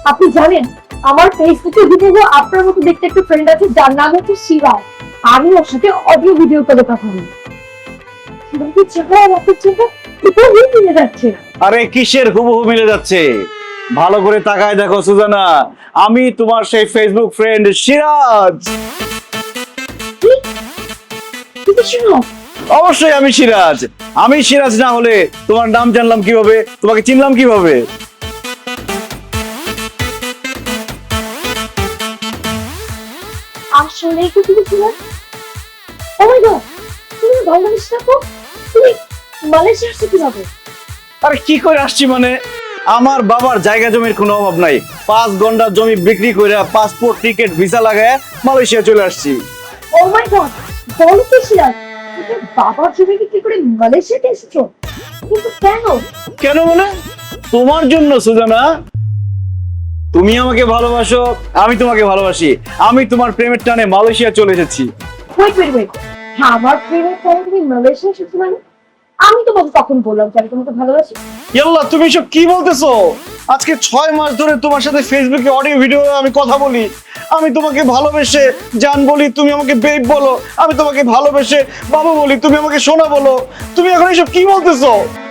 আপনি জানেন আমার ফেসবুকে ভিডিও আপনার মতো দেখতে একটা ফ্রেন্ড আছে যার নাম হচ্ছে শিবা। আমি ওর সাথে অডিও ভিডিও করে কথা বলি। শিবাকে চেহারা আপনার চেহারা হুবহু মিলে যাচ্ছে। আরে কিসের হুবহু মিলে যাচ্ছে? ভালো করে তাকায় দেখো সুজানা, আমি তোমার সেই ফেসবুক ফ্রেন্ড সিরাজ। কি? কিন্তু শুনো, অবশ্যই আমি সিরাজ। আমি সিরাজ না হলে তোমার নাম জানলাম কিভাবে, তোমাকে চিনলাম কিভাবে? আসলে কি তুমি শিবা? ও মাই গড, তুমি বাংলাদেশ থাকো, তুমি মালয়েশিয়া আসছো কিভাবে? আরে কি করে আসছি মানে, আমার বাবার জায়গা জমির কোনো অভাব নাই। 5 ঘন্টা জমি বিক্রি করে পাসপোর্ট টিকিট ভিসা লাগায় মালয়েশিয়া চলে আসছি। ও মাই গড, বলো কি শিবা? তুমি বাবার জমিকে কি করে মালয়েশিয়াতে এসেছো? কিন্তু কেন? কেন মানে? তোমার জন্য সুজানা। তুমি আমাকে ভালোবাসো, আমি তোমাকে ভালোবাসি। আমি তোমার প্রেমের টানে মালয়েশিয়া চলে এসেছি। ওয়েট, আমার প্রেমের পরে তুমি মালয়েশিয়া এসেছো মানে? আমি তোমাকে কখন বললাম যে আমি তোমাকে ভালোবাসি? ইয়াল্লা, তুমি সব কি বলতেছো? আজকে 6 মাস ধরে তোমার সাথে ফেসবুকে অডিও ভিডিও আমি কথা বলি। আমি তোমাকে ভালোবেসে জান বলি, তুমি আমাকে বেব বলো। আমি তোমাকে ভালোবেসে বাবু বলি, তুমি আমাকে সোনা বলো। তুমি এখন এসব কি বলতেছো?